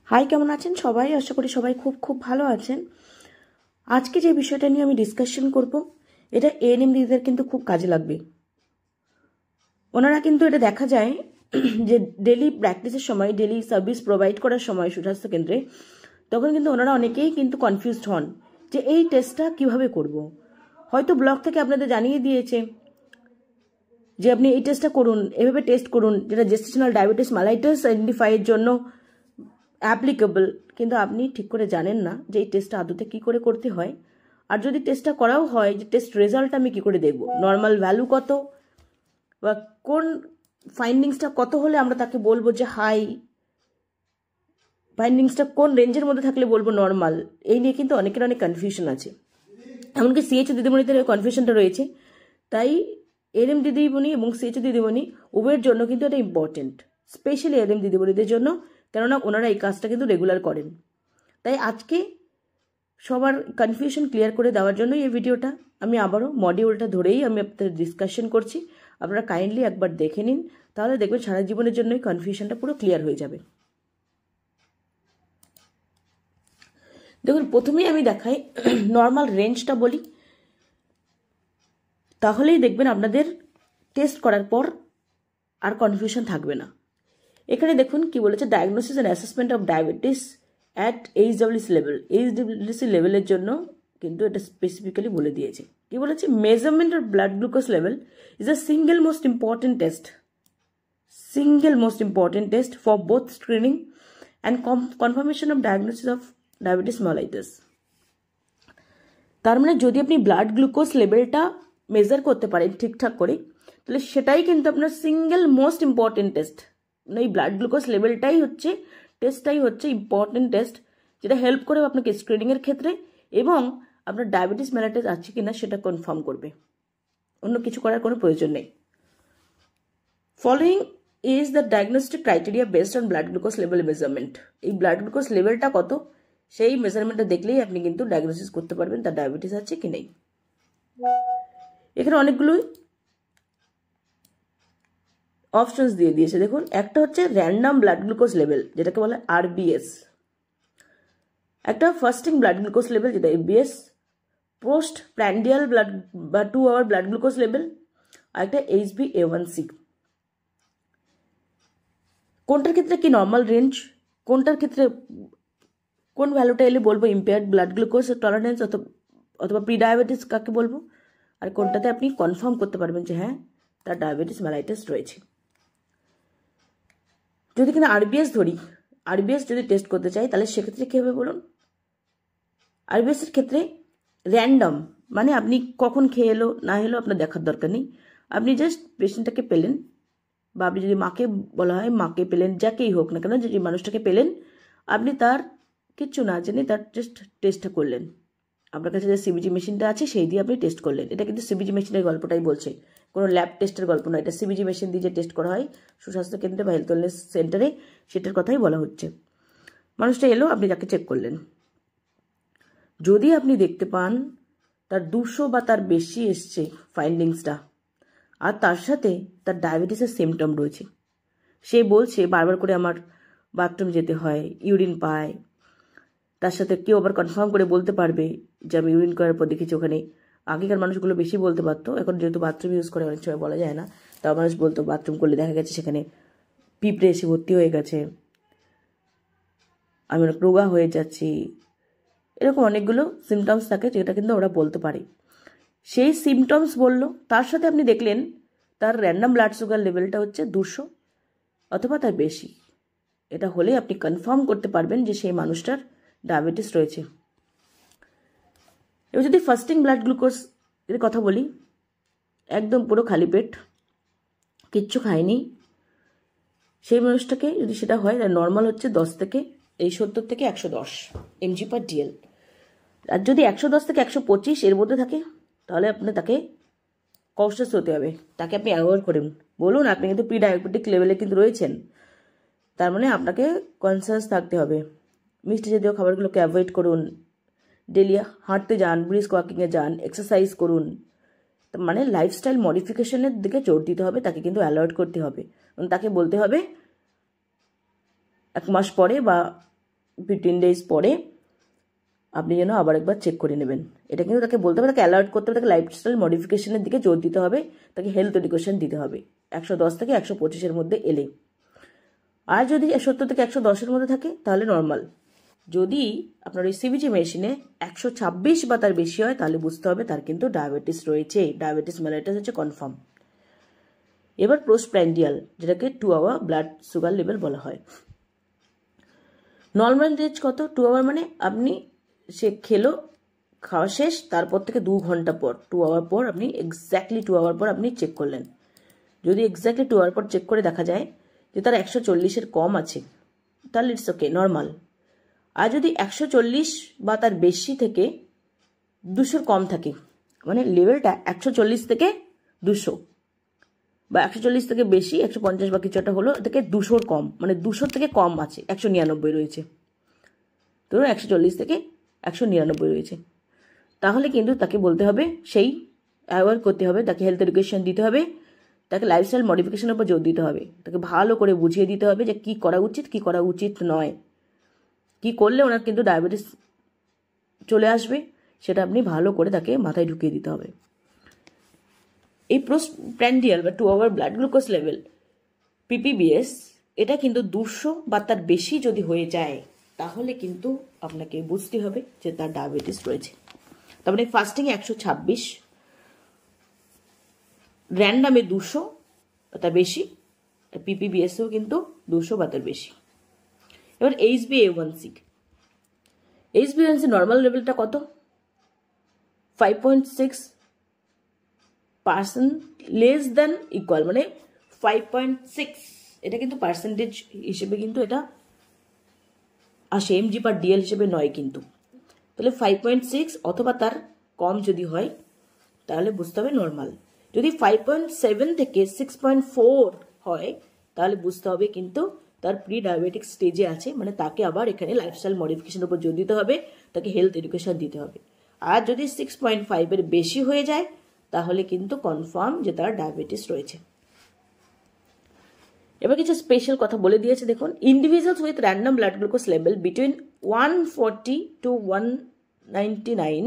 High, কেমন আছেন সবাই? আশা করি সবাই খুব খুব ভালো আছেন। আজকে যে বিষয়টা নিয়ে আমি ডিসকাশন করব, এটা এএনএম দিদিদের কিন্তু খুব কাজে লাগবে। ওনারা কিন্তু এটা দেখা যায় যে ডেলি প্র্যাকটিসের সময়, ডেলি সার্ভিস প্রোভাইড করার সময় সুস্বাস্থ্য কেন্দ্রে, তখন কিন্তু ওনারা অনেকেই কিন্তু কনফিউজড হন যে এই টেস্টটা কিভাবে করব। হয়তো ব্লক থেকে আপনাদের জানিয়ে দিয়েছে যে আপনি এই টেস্টটা করুন, এভাবে টেস্ট করুন, যেটা জেস্টেশনাল ডায়াবেটিস মেলাইটাস আইডেন্টিফাইয়ের জন্য অ্যাপ্লিকেবল, কিন্তু আপনি ঠিক করে জানেন না যে এই টেস্টটা আদতে কী করে করতে হয়। আর যদি টেস্টটা করাও হয়, যে টেস্ট রেজাল্ট আমি কী করে দেখব, নর্মাল ভ্যালু কত বা কোন ফাইন্ডিংসটা কত হলে আমরা তাকে বলবো যে হাই, ফাইন্ডিংসটা কোন রেঞ্জের মধ্যে থাকলে বলবো নর্মাল, এই নিয়ে কিন্তু অনেকের অনেক কনফিউশন আছে। এমনকি সিএইচও দিদিমণিদের কনফিউশনটা রয়েছে। তাই এএনএম দিদিমণি এবং সিএইচও দিদিমণি উভয়ের জন্য কিন্তু এটা ইম্পর্টেন্ট, স্পেশালি এএনএম দিদিমণিদের জন্য, কেননা ওনারা এই কাজটা কিন্তু রেগুলার করেন। তাই আজকে সবার কনফিউশন ক্লিয়ার করে দেওয়ার জন্য এই ভিডিওটা। আমি আবারও মডিউলটা ধরেই আমি আপনাদের ডিসকাশন করছি, আপনারা কাইন্ডলি একবার দেখে নিন, তাহলে দেখবেন সারা জীবনের জন্যই কনফিউশনটা পুরো ক্লিয়ার হয়ে যাবে। দেখুন, প্রথমেই আমি দেখাই নর্মাল রেঞ্জটা বলি, তাহলেই দেখবেন আপনাদের টেস্ট করার পর আর কনফিউশন থাকবে না। এখানে দেখুন কি বলেছে, diagnosis and assessment of diabetes at HWC level. HWC লেভেলের জন্য কিন্তু এটা স্পেসিফিক্যালি বলে দিয়েছে। কি বলেছে, measurement of blood glucose level is a single most important test for both screening and confirmation of diagnosis of diabetes mellitus. তার মানে যদি আপনি ব্লাড গ্লুকোজ লেভেলটা মেজার করতে পারেন ঠিকঠাক করে, তাহলে সেটাই কিন্তু আপনার সিঙ্গেল মোস্ট ইম্পর্টেন্ট টেস্ট। এই ব্লাড গ্লুকোজ লেভেলটাই হচ্ছে টেস্টটাই হচ্ছে ইম্পর্টেন্ট টেস্ট, যেটা হেল্প করে আপনাকে স্ক্রিনিংয়ের ক্ষেত্রে এবং আপনার ডায়াবেটিস মেলাইটাস আছে কিনা সেটা কনফার্ম করবে। অন্য কিছু করার কোনো প্রয়োজন নেই। Following is the diagnostic criteria based on blood glucose level measurement. এই ব্লাড গ্লুকোজ লেভেলটা কত, সেই মেজারমেন্টটা দেখলেই আপনি কিন্তু ডায়াগনোসিস করতে পারবেন তার ডায়াবেটিস আছে কি নেই। এখানে অনেকগুলো অপশনস দিয়ে দিয়েছে। দেখুন, একটা হচ্ছে র্যান্ডাম ব্লাড গ্লুকোজ লেভেল, যেটাকে বলে আরবিএস। একটা ফাস্টিং ব্লাড গ্লুকোজ লেভেল, যেটা এফবিএস। পোস্ট প্র্যান্ডিয়াল ব্লাড বা 2 আওয়ার ব্লাড গ্লুকোজ লেভেল, আর একটা HbA1c। কোনটার ক্ষেত্রে কি নর্মাল রেঞ্জ, কোনটার ক্ষেত্রে কোন ভ্যালুটা এলে বলবো ইম্পেয়ার্ড ব্লাড গ্লুকোজ টলারেন্স অথবা প্রি ডায়াবেটিস কাকে বলবো, আর কোনটাতে আপনি কনফার্ম করতে পারবেন যে হ্যাঁ তার ডায়াবেটিস মেলাইটাস রয়েছে। যদি কিনা আরবিএস ধরি, আরবিএস যদি টেস্ট করতে চাই, তাহলে সেক্ষেত্রে কী হবে বলুন। আরবিএসের ক্ষেত্রে র্যান্ডম, মানে আপনি কখন খেয়ে এলো না এলো আপনার দেখার দরকার নেই। আপনি জাস্ট পেশেন্টটাকে পেলেন, বা আপনি যদি মাকে বলা হয় মাকে পেলেন, যাকেই হোক না কেন, যে মানুষটাকে পেলেন, আপনি তার কিচ্ছু না জেনে তার জাস্ট টেস্টটা করলেন। আপনার কাছে যে সিবিজি মেশিনটা আছে সেই দিয়ে আপনি টেস্ট করলেন। এটা কিন্তু সিবিজি মেশিনের গল্পটাই বলছে, কোনো ল্যাব টেস্টের গল্প নয়। এটা সিবিজি মেশিন দিয়ে যে টেস্ট করা হয় সুস্বাস্থ্য কেন্দ্রে বা হেলথ ওয়েলনেস সেন্টারে, সেটার কথাই বলা হচ্ছে। মানুষটা এলো, আপনি তাকে চেক করলেন। যদি আপনি দেখতে পান তার 200 বা তার বেশি এসছে ফাইন্ডিংসটা, আর তার সাথে তার ডায়াবেটিসের সিমটম রয়েছে, সে বলছে বারবার করে আমার বাথরুম যেতে হয়, ইউরিন পায়, তার সাথে কেউ আবার কনফার্ম করে বলতে পারবে যে আমি ইউরিন করার পর দেখেছি ওখানে, আগেকার মানুষগুলো বেশি বলতে পারতো, এখন যেহেতু বাথরুম ইউজ করে অনেক সময় বলা যায় না, তাও মানুষ বলতো বাথরুম করলে দেখা গেছে সেখানে পিঁপড়ে এসে ভর্তি হয়ে গেছে, আমি অনেক রোগা হয়ে যাচ্ছি, এরকম অনেকগুলো সিমটমস থাকে যেটা কিন্তু ওরা বলতে পারে। সেই সিমটমস বললো, তার সাথে আপনি দেখলেন তার র্যান্ডাম ব্লাড সুগার লেভেলটা হচ্ছে 200 অথবা তার বেশি। এটা হলে আপনি কনফার্ম করতে পারবেন যে সেই মানুষটার ডায়াবেটিস রয়েছে। এবার যদি ফাস্টিং ব্লাড গ্লুকোজ এর কথা বলি, একদম পুরো খালি পেট, কিচ্ছু খায়নি, সেই মানুষটাকে যদি সেটা হয়, নর্মাল হচ্ছে 70 থেকে 110 mg/dl। আর যদি 110 থেকে 125 এর মধ্যে থাকে, তাহলে আপনি তাকে কনসিয়াস হতে হবে, তাকে আপনি অ্যাভয়েড করুন। বলুন আপনি কিন্তু প্রি ডায়াবেটিক লেভেলে কিন্তু রয়েছেন, তার মানে আপনাকে কনসিয়াস থাকতে হবে। মিষ্টি জাতীয় খাবারগুলোকে অ্যাভয়েড করুন, ডেলি হাঁটতে যান, ব্রিস্ক ওয়াকিংয়ে যান, এক্সারসাইজ করুন, মানে লাইফস্টাইল মডিফিকেশনের দিকে জোর দিতে হবে, তাকে কিন্তু অ্যালয়েড করতে হবে। তাকে বলতে হবে 1 মাস পরে বা 15 days পরে আপনি যেন আবার একবার চেক করে নেবেন। এটা কিন্তু তাকে বলতে হবে, তাকে অ্যালার্ট করতে হবে, তাকে লাইফস্টাইল মডিফিকেশনের দিকে জোর দিতে হবে, তাকে হেলথ এডুকেশন দিতে হবে 110 থেকে 125-এর মধ্যে এলে। আর যদি 70 থেকে 110-এর মধ্যে থাকে তাহলে নর্মাল। যদি আপনার ওই সিবিজি মেশিনে 126 বা তার বেশি হয় তাহলে বুঝতে হবে তার কিন্তু ডায়াবেটিস রয়েছে, ডায়াবেটিস মেলাইটাস হচ্ছে কনফার্ম। এবার পোস্টপ্র্যান্ডিয়াল, যেটাকে 2 আওয়ার ব্লাড সুগার লেভেল বলা হয়। নর্মাল রেঞ্জ কত? 2 আওয়ার মানে আপনি সে খেলো, খাওয়া শেষ, তারপর থেকে 2 ঘন্টা পর, 2 আওয়ার পর আপনি এক্স্যাক্টলি 2 আওয়ার পর আপনি চেক করলেন। যদি এক্স্যাক্টলি 2 আওয়ার পর চেক করে দেখা যায় যে তার 140-এর কম আছে তাহলে ইটস ওকে, নর্মাল। আর যদি 140 বা তার বেশি থেকে 200-র কম থাকে, মানে লেভেলটা 140 থেকে 200 বা 140 থেকে বেশি 150 বা কিছু একটা হলো, থেকে 200-র কম, মানে 200 থেকে কম আছে, 199 রয়েছে, ধরুন 140 থেকে 199 রয়েছে, তাহলে কিন্তু তাকে বলতে হবে, সেই অ্যাওয়ার করতে হবে, তাকে হেলথ এডুকেশন দিতে হবে, তাকে লাইফস্টাইল মডিফিকেশনের উপর জোর দিতে হবে, তাকে ভালো করে বুঝিয়ে দিতে হবে যে কী করা উচিত কী করা উচিত নয়, কি করলে ওনার কিন্তু ডায়াবেটিস চলে আসবে সেটা আপনি ভালো করে তাকে মাথায় ঢুকিয়ে দিতে হবে। এই পোস্টপ্র্যান্ডিয়াল বা 2 hour blood glucose level PPBS, এটা কিন্তু 200 বা তার বেশি যদি হয়ে যায় তাহলে কিন্তু আপনাকে বুঝতে হবে যে তার ডায়াবেটিস রয়েছে। তার মানে ফাস্টিং 126, র্যান্ডামে 200 বা তার বেশি, পিপিবিএসেও কিন্তু 200 বা তার বেশি। এবার HbA1c, HbA1c নর্মাল লেভেলটা কত? 5.6% লেস দ্যান ইকুয়াল, মানে 5.6, এটা কিন্তু পার্সেন্টেজ হিসেবে কিন্তু এটা আসে, mg/dl হিসেবে নয় কিন্তু। তাহলে 5.6 অথবা তার কম যদি হয় তাহলে বুঝতে হবে নর্মাল। যদি 5.7 থেকে 6.4 হয় তাহলে বুঝতে হবে কিন্তু তার প্রি ডায়াবেটিক স্টেজে আছে, মানে তাকে আবার এখানে লাইফস্টাইল মডিফিকেশনের উপর জোর দিতে হবে, তাকে হেলথ এডুকেশন দিতে হবে। আর যদি 6.5-এর বেশি হয়ে যায় তাহলে কিন্তু কনফার্ম যে তার ডায়াবেটিস রয়েছে। এবার কিছু স্পেশাল কথা বলে দিয়েছে দেখুন। Individuals with random blood glucose level between 140 to 199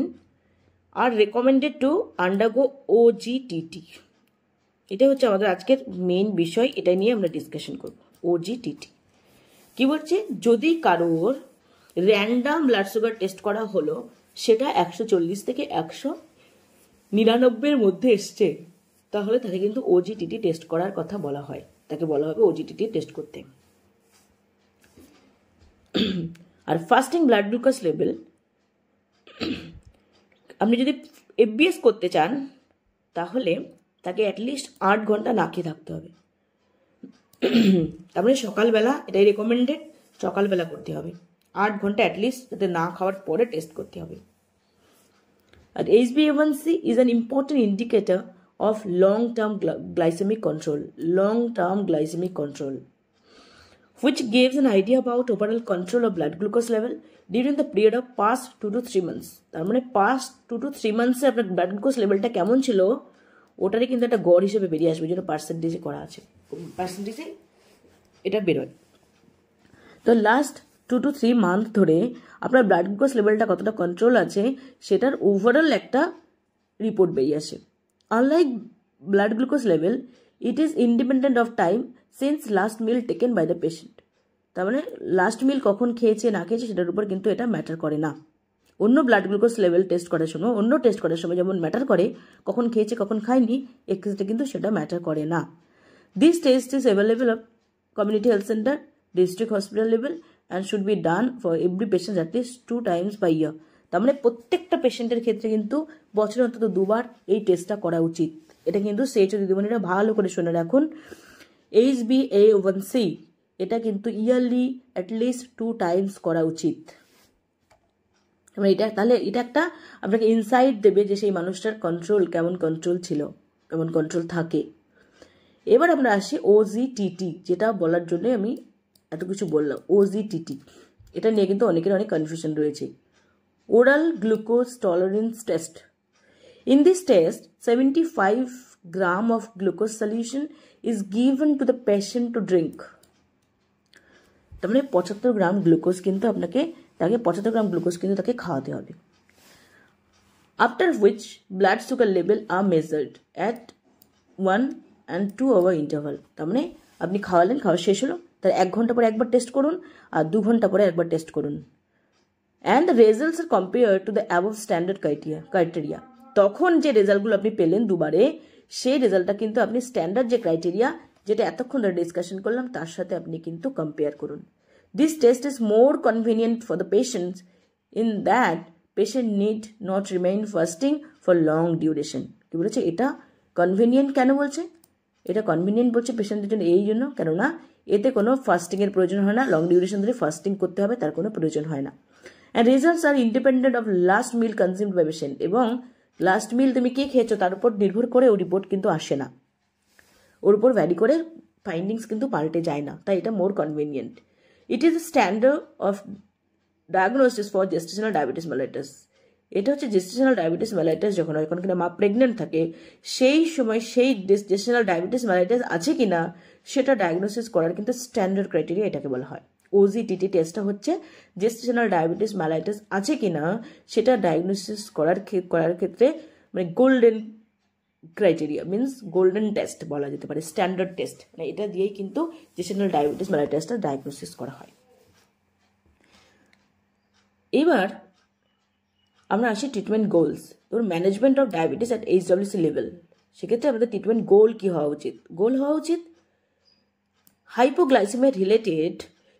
আর রেকমেন্ডেড টু আন্ডারগো OGTT। এটা হচ্ছে আমাদের আজকের মেইন বিষয়, এটা নিয়ে আমরা ডিসকাশন করব। OGTT কি বলছে? যদি কারোর র্যান্ডাম ব্লাড সুগার টেস্ট করা হলো, সেটা 140 থেকে 199-এর মধ্যে এসছে, তাহলে তাকে কিন্তু OGTT টেস্ট করার কথা বলা হয়, তাকে বলা হবে OGTT টেস্ট করতে। আর ফাস্টিং ব্লাড গ্লুকোজ লেভেল, আপনি যদি FBS করতে চান তাহলে তাকে অ্যাটলিস্ট 8 ঘন্টা না খেয়ে থাকতে হবে। তারপরে সকালবেলা, এটাই রেকমেন্ডেড, সকালবেলা করতে হবে 8 ঘন্টা অ্যাটলিস্ট, যাতে না খাওয়ার পরে টেস্ট করতে হবে। আর HbA1c is an important indicator of long-term glycemic control, which gives an idea about overall control of blood glucose level during the period of past 2 to 3 months. তার মানে past 2 to 3 months এ আপনার blood glucose লেভেলটা কেমন ছিল ওটারই কিন্তু একটা গড় হিসেবে বেরিয়ে আসবে, যেটা পার্সেন্টেজে করা আছে, পার্সেন্টেজে এটা বেরোয়। তো লাস্ট 2 to 3 মান্থ ধরে আপনার ব্লাড গ্লুকোজ লেভেলটা কতটা কন্ট্রোল আছে সেটার ওভারঅল একটা রিপোর্ট বেরিয়ে আসে। Unlike blood glucose level, it is independent of time since last meal taken by the patient. তার মানে লাস্ট মিল কখন খেয়েছে না খেয়েছে সেটার উপর কিন্তু এটা ম্যাটার করে না। অন্য ব্লাড গ্লুকোজ লেভেল টেস্ট করার সময়, অন্য টেস্ট করার সময় যেমন ম্যাটার করে কখন খেয়েছে কখন খায়নি, এক্ষেত্রে কিন্তু সেটা ম্যাটার করে না। This test is available of community health centre, district hospital level and should be done for every patient at least 2 times by year। তার মানে প্রত্যেকটা পেশেন্টের ক্ষেত্রে কিন্তু বছরে অন্তত 2 বার এই টেস্টটা করা উচিত। এটা কিন্তু CHO দিদিমণিরা ভালো করে শুনে রাখুন। HbA1c এটা কিন্তু ইয়ারলি অ্যাটলিস্ট 2 times করা উচিত। এটা তাহলে এটা একটা আপনাকে ইনসাইট দেবে যে সেই মানুষটার কন্ট্রোল কেমন কন্ট্রোল ছিল, কেমন কন্ট্রোল থাকে। এবার আমরা আসি OGTT, যেটা বলার জন্য আমি এত কিছু বললাম। OGTT এটা নিয়ে কিন্তু অনেকের অনেক কনফিউশন রয়েছে। Oral glucose tolerance test. In this test 75 grams of glucose solution is given to the patient to drink। তার মানে 75 গ্রাম গ্লুকোজ কিন্তু তাকে 75 গ্রাম গ্লুকোজ কিন্তু তাকে খাওয়াতে হবে। After which blood sugar level are measured at 1 and 2 hour ইন্টারভাল। তার মানে আপনি খাওয়ালেন, খাওয়া শেষ হলো, তার 1 ঘন্টা পরে একবার টেস্ট করুন আর 2 ঘন্টা পরে একবার টেস্ট করুন। And the results are compare to the above standard criteria. তখন যে রেজাল্টগুলো আপনি পেলেন দুবারে, সেই রেজাল্টটা কিন্তু আপনি স্ট্যান্ডার্ড যে ক্রাইটেরিয়া যেটা এতক্ষণ ধরে ডিসকাশন করলাম তার সাথে আপনি কিন্তু কম্পেয়ার করুন। This test is more convenient for the patients in that patient need not remain fasting for long duration. কি বলেছে? এটা কনভিনিয়েন্ট কেন বলছে? এটা কনভিনিয়েন্ট বলছে পেশেন্টের জন্য এই জন্য, কেননা এতে কোনো ফাস্টিংয়ের প্রয়োজন হয় না, লং ডিউরেশন ধরে ফাস্টিং করতে হবে তার কোনো প্রয়োজন হয় না। And results are independent of last meal consumed by patient. এবং লাস্ট মিল তুমি কে খেয়েছো তার উপর নির্ভর করে ও রিপোর্ট কিন্তু আসে না, ওর উপর ভ্যারি করে ফাইন্ডিংস কিন্তু পাল্টে যায় না, তাই এটা more convenient. It is standard of diagnosis for gestational diabetes mellitus. এটা হচ্ছে জেস্টেশনাল ডায়াবেটিস মেলাইটাস যখন হয়, যখন কিনা মা প্রেগনেন্ট থাকে সেই সময় সেই জেস্টেশনাল ডায়াবেটিস মেলাইটাস আছে কিনা সেটা ডায়াগনোসিস করার কিন্তু স্ট্যান্ডার্ড ক্রাইটেরিয়া এটাকে বলা হয়। ওজিটিটি টেস্টটা হচ্ছে জেস্টেশনাল ডায়াবেটিস মেলাইটাস আছে কিনা সেটা ডায়াগনোসিস করার ক্ষেত্রে মানে golden criteria, means golden test বলা যেতে পারে, স্ট্যান্ডার্ড টেস্ট। মানে এটা দিয়েই কিন্তু জেস্টেশনাল ডায়াবেটিস মেলাইটাসটা ডায়াগনোসিস করা হয়। এবার আমরা আসি ট্রিটমেন্ট গোলস। তোর management of diabetes at HWC level, সেক্ষেত্রে আমাদের ট্রিটমেন্ট গোল কি হওয়া উচিত? গোল হওয়া উচিত হাইপোগ্লাইসেমিয়া রিলেটেড,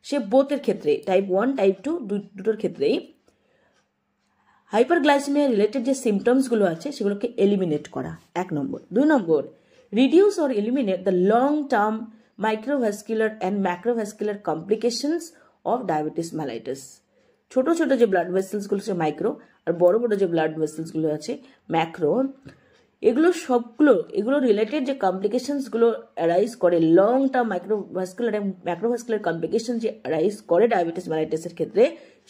সে বোথের ক্ষেত্রে টাইপ 1 টাইপ 2 দুটোর ক্ষেত্রেই হাইপারগ্লাইসেমিয়া রিলেটেড যে সিমটমসগুলো আছে সেগুলোকে এলিমিনেট করা, 1 নম্বর। 2 নম্বর, reduce or eliminate the long term microvascular and macrovascular complications of diabetes mellitus. ছোট ছোট যে ব্লাড ভেসেলসগুলো আছে মাইক্রো, আর বড় বড় যে ব্লাড ভেসেলসগুলো আছে ম্যাক্রো, এগুলো রিলেটেড যে কমপ্লিকেশনসগুলো অ্যারাইজ করে, লং টার্ম মাইক্রোভাস্কুলার এবং ম্যাক্রোভাস্কুলার কমপ্লিকেশন যে অ্যারাইজ করে ডায়াবেটিস মেলাইটাসের ক্ষেত্রে,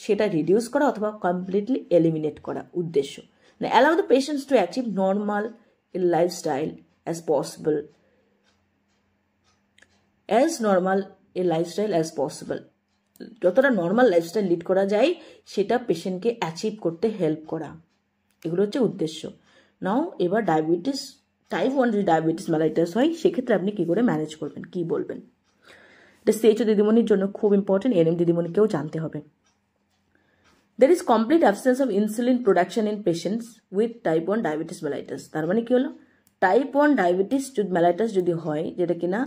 সেটা রিডিউস করা অথবা কমপ্লিটলি এলিমিনেট করা উদ্দেশ্য। Allow the patients to achieve normal lifestyle as possible, যতটা নর্মাল লাইফস্টাইল লিড করা যায় সেটা পেশেন্টকে অ্যাচিভ করতে হেল্প করা, এগুলো হচ্ছে উদ্দেশ্য। নাও এবার ডায়াবেটিস টাইপ 1 যদি ডায়াবেটিস মেলাইটাস হয় সেক্ষেত্রে আপনি কি করে ম্যানেজ করবেন, কি বলবেন? এটা CHO দিদিমণির জন্য খুব ইম্পর্টেন্ট, NM দিদিমণিকেও জানতে হবে। There is complete absence of insulin production in patients with type 1 diabetes mellitus। তার মানে কি হলো? টাইপ 1 ডায়াবেটিস মেলাইটাস যদি হয়, যেটা কিনা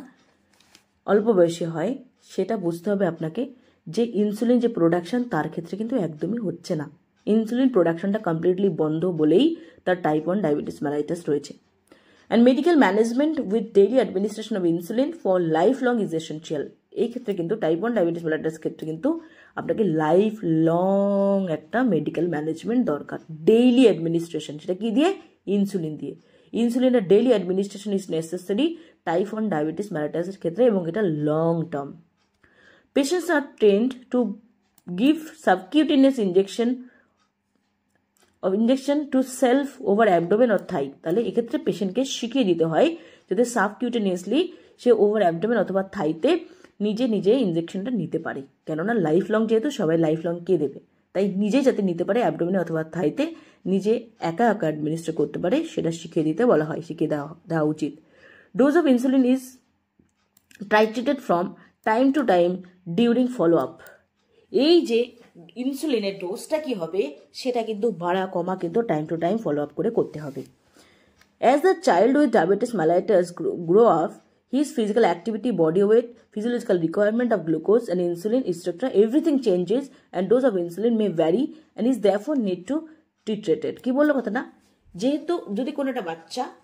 অল্প বয়সে হয়, সেটা বুঝতে হবে আপনাকে যে ইনসুলিন যে প্রোডাকশন তার ক্ষেত্রে কিন্তু একদমই হচ্ছে না। ইনসুলিন প্রোডাকশনটা কমপ্লিটলি বন্ধ বলেই তার টাইপ 1 ডায়াবেটিস মেলাইটাস রয়েছে। And medical management with daily administration of insulin for life long is essential. এই ক্ষেত্রে কিন্তু টাইপ 1 ডায়াবেটিস মেলাইটাস ক্ষেত্রে কিন্তু আপনাকে লাইফ লং একটা মেডিকেল ম্যানেজমেন্ট দরকার, ডেইলি অ্যাডমিনিস্ট্রেশন। সেটা কি দিয়ে? ইনসুলিন দিয়ে। ইনসুলিনের daily administration is necessary type 1 diabetes মেলাইটাসের ক্ষেত্রে, এবং এটা long term. Patients are trained to give subcutaneous injection to self over abdomen or thigh. তাহলে এক্ষেত্রে পেশেন্টকে শিখিয়ে দিতে হয় যাতে সাবকিউটেনিয়াসলি সে ওভার অ্যাবডোমেন অথবা থাইতে নিজে নিজে ইঞ্জেকশনটা নিতে পারে, কেননা লাইফ লং যেহেতু সবাই লাইফ লং কে দেবে, তাই নিজে যাতে নিতে পারে অ্যাবডোমেনে অথবা থাইতে, নিজে একা একা অ্যাডমিনিস্টার করতে পারে সেটা শিখিয়ে দিতে বলা হয়, শিখিয়ে দেওয়া উচিত। Dose of insulin is titrated from time to time during follow up. এই যে ইনসুলিনের ডোজটা কি হবে সেটা কিন্তু বাড়া কমা কিন্তু time to time follow up করে করতে হবে। As the child with diabetes mellitus grow up, his physical activity, body weight, physiological requirement of glucose and insulin, etc., everything changes and dose of insulin may vary and is therefore need to titrated। কি বললো কথা না? যেহেতু যদি কোনো একটা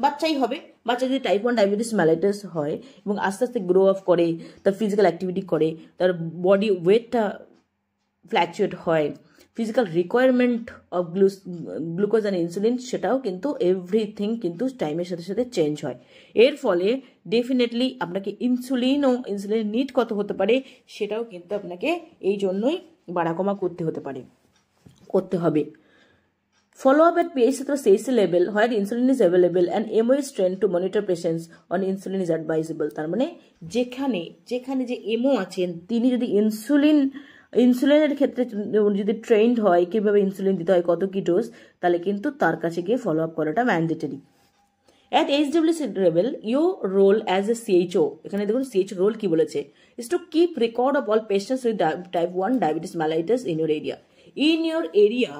বাচ্চাই হবে, বাচ্চা যদি টাইপ 1 ডায়াবেটিস মেলাইটাস হয় এবং আস্তে আস্তে গ্রো আপ করে, তার ফিজিক্যাল অ্যাক্টিভিটি করে, তার বডি ওয়েটটা ফ্ল্যাকচুয়েট হয়, physical requirement of glucose and insulin সেটাও কিন্তু এভরিথিং কিন্তু টাইমের সাথে সাথে চেঞ্জ হয়। এর ফলে ডেফিনেটলি আপনাকে ইনসুলিনের নিড কত হতে পারে সেটাও কিন্তু আপনাকে এই জন্যই বাড়া কমা করতে হবে। Follow-up at PHC to CHC level where insulin is available and MO is trained to monitor patients on insulin is advisable. তার মানে যেখানে যে এমও আছেন তিনি যদি ইনসুলিনের ক্ষেত্রে যদি ট্রেন্ড হয় কিভাবে ইনসুলিন দিতে হয় কত কি ডোজ, তাহলে কিন্তু তার কাছে গিয়ে ফলো আপ করাটা mandatory. At HWC level, your role as a CHO, এখানে দেখুন CHO রোল কি বলেছে, is to keep record of all patients with type 1 diabetes mellitus in your area. In your area,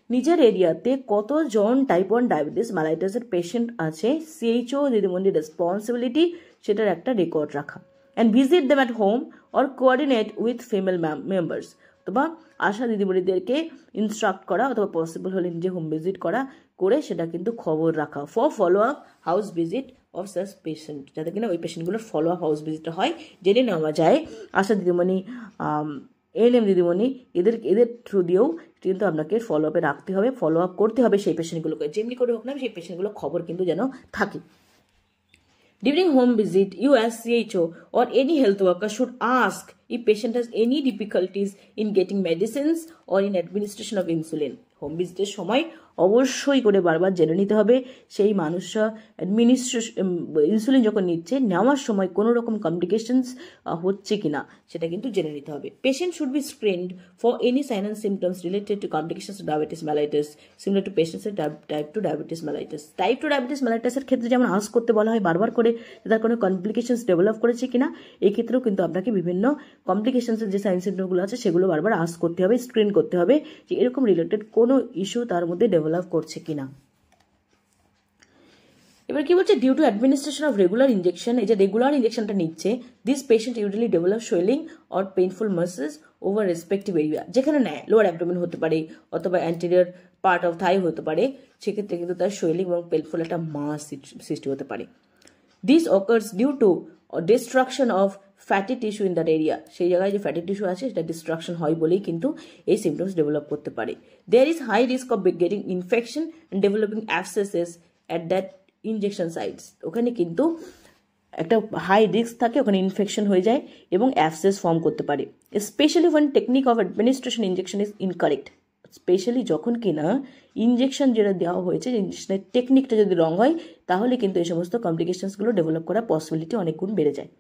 নিজের এরিয়াতে কতজন টাইপ 1 ডায়াবেটিস ম্যালাইটাসের পেশেন্ট আছে, CHO দিদিমণির responsibility সেটার একটা রেকর্ড রাখা। And visit them at home or coordinate with female members, অথবা আশা দিদিমণিদেরকে instruct করা অথবা পসিবল হলে নিজে হোম ভিজিট করে সেটা কিন্তু খবর রাখা for follow up house visit of such patient, যাতে কিনা ওই পেশেন্টগুলোর ফলো আপ হাউস ভিজিটটা হয়, জেনে নেওয়া যায় আশা দিদিমণি এএনএম দিদিমণি এদের থ্রু দিয়েও কিন্তু আপনাকে ফলো আপে রাখতে হবে, ফলো আপ করতে হবে সেই পেশেন্টগুলোকে, যেমনি করে হোক না সেই পেশেন্টগুলোর খবর কিন্তু যেন থাকে। During home visit, you as CHO or any health worker should ask if patient has any difficulties in getting medicines or in administration of insulin. Home ভিজিটের সময় অবশ্যই করে বারবার জেনে নিতে হবে সেই মানুষরা ইনসুলিন যখন নিচ্ছে নেওয়ার সময় কোনো রকম কমপ্লিকেশনস হচ্ছে কিনা সেটা কিন্তু জেনে নিতে হবে। Patient should be screened for any sign and symptoms related to complications of diabetes mellitus similar to পেশেন্টসের type 2 diabetes mellitus. Type 2 diabetes মেলাইটাসের ক্ষেত্রে যেমন আস্ক করতে বলা হয় বারবার করে তার কোনো কমপ্লিকেশনস ডেভেলপ করেছে কিনা, এই ক্ষেত্রেও কিন্তু আপনাকে বিভিন্ন কমপ্লিকেশনসের যে সাইন সিমটমগুলো আছে সেগুলো বারবার আস্ক করতে হবে, স্ক্রিন করতে হবে যে এরকম রিলেটেড কোনো ইস্যু তার মধ্যে ডেভেলপ করছে কিনা। এবার কি বলছে, due to administration of regular injection, এই যে রেগুলার ইঞ্জেকশনটা নিচ্ছে, this patient usually develop swelling or painful muscles over respective area, যেখানে নেয় লোয়ার অ্যাবডোমেন হতে পারে অথবা অ্যান্টেরিয়র পার্ট অফ থাই হতে পারে, সেক্ষেত্রে কিন্তু তার সোয়েলিং এবং পেইনফুল একটা মাস সৃষ্টি হতে পারে। This occurs due to destruction of fatty tissue in that area, সেই জায়গায় যে ফ্যাটি টিস্যু আছে সেটা ডিস্ট্রাকশন হয় বলেই কিন্তু এই সিমটমস ডেভেলপ করতে পারে। There is high risk of getting infection and developing abscesses at that injection sites, ওখানে কিন্তু একটা হাই রিস্ক থাকে, ওখানে ইনফেকশন হয়ে যায় এবং অ্যাবসেস ফর্ম করতে পারে। Specially one technique of administration injection is incorrect, specially যখন কিনা ইনজেকশন যেটা দেওয়া হয়েছে ইনজেকশনের টেকনিকটা যদি রং হয় তাহলে কিন্তু এই সমস্ত কমপ্লিকেশনসগুলো ডেভেলপ করার পসিবিলিটি অনেক গুণ বেড়ে যায়।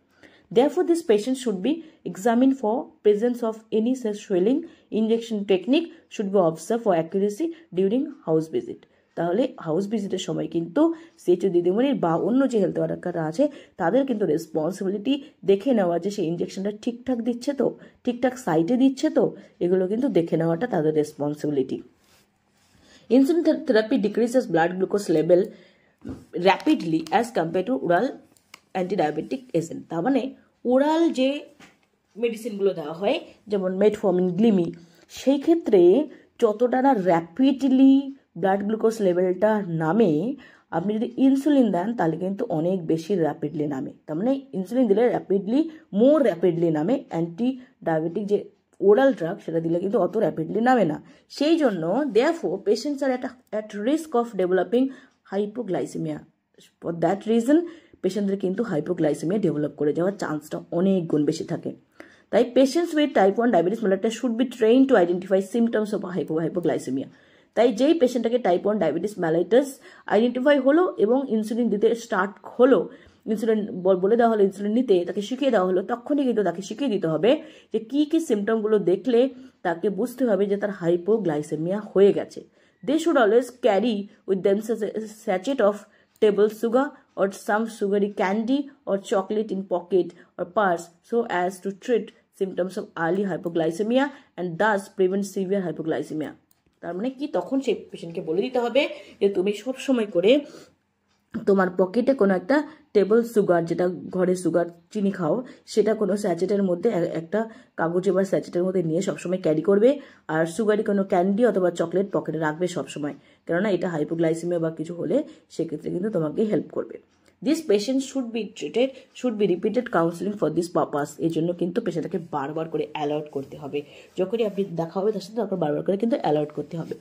Therefore, this patient should be examined for presence of any such swelling. Injection technique should be observed for accuracy during house visit. তাহলে হাউস ভিজিটের সময় কিন্তু CHO দিদিমণির বা অন্য যে হেলথ ওয়ার্কাররা আছে তাদের কিন্তু রেসপন্সিবিলিটি দেখে নেওয়া যে সেই ইনজেকশনটা ঠিকঠাক দিচ্ছে তো, ঠিকঠাক সাইটে দিচ্ছে তো, এগুলো কিন্তু দেখে নেওয়াটা তাদের responsibility. Insulin therapy decreases blood glucose level rapidly as compare to oral antidiabetic agent, তার মানে ওরাল যে মেডিসিনগুলো দেওয়া হয় যেমন মেটফর্মিন, গ্লিমি, সেই ক্ষেত্রে যতটা না র্যাপিডলি ব্লাড গ্লুকোজ লেভেলটা নামে, আপনি যদি ইনসুলিন দেন তাহলে কিন্তু অনেক বেশি র্যাপিডলি নামে। তার মানে ইনসুলিন দিলে মোর র্যাপিডলি নামে, অ্যান্টি ডায়াবেটিক যে ওরাল ড্রাগ সেটা দিলে কিন্তু অত র্যাপিডলি নামে না। সেই জন্য therefore patients are at risk of developing hypoglycaemia. For that reason পেশেন্টদের কিন্তু হাইপোগ্লাইসেমিয়া ডেভেলপ করে যাওয়ার চান্সটা অনেক গুণ বেশি থাকে। তাই patients with type 1 diabetes mellitus should be train to identify symptoms of hypoglycaemia. তাই যেই পেশেন্টটাকে টাইপ 1 ডায়াবেটিস মেলাইটাস আইডেন্টিফাই হলো এবং ইনসুলিন দিতে স্টার্ট হলো, ইনসুলিন বলে দেওয়া হলো ইনসুলিন নিতে, তাকে শিখিয়ে দেওয়া হলো, তখনই কিন্তু তাকে শিখিয়ে দিতে হবে যে কী কী সিমটমগুলো দেখলে তাকে বুঝতে হবে যে তার হাইপোগ্লাইসেমিয়া হয়ে গেছে। They should always carry with themselves a sachet of table sugar or some sugary candy or chocolate in pocket or purse so as to treat symptoms of early hypoglycemia and thus prevent severe hypoglycemia. তার মানে কি, তখন সেই পেশেন্টকে বলে দিতে হবে যে তুমি সব সময় করে তোমার পকেটে কোনো একটা টেবল সুগার, যেটা ঘরে সুগার চিনি খাও, সেটা কোনো স্যাচেটের মধ্যে একটা কাগজে বা স্যাচেটের মধ্যে নিয়ে সবসময় ক্যারি করবে, আর সুগারি কোনো ক্যান্ডি অথবা চকলেট পকেটে রাখবে সবসময়, কেননা এটা হাইপোগ্লাইসেমিয়া বা কিছু হলে সেক্ষেত্রে কিন্তু তোমাকে হেল্প করবে। This patient should B repeated counselling for this purpose, এই জন্য কিন্তু পেশেন্টটাকে বারবার করে অ্যালার্ট করতে হবে, যখনই আপনি দেখা হবে তার সাথে তখন বারবার করে কিন্তু অ্যালার্ট করতে হবে।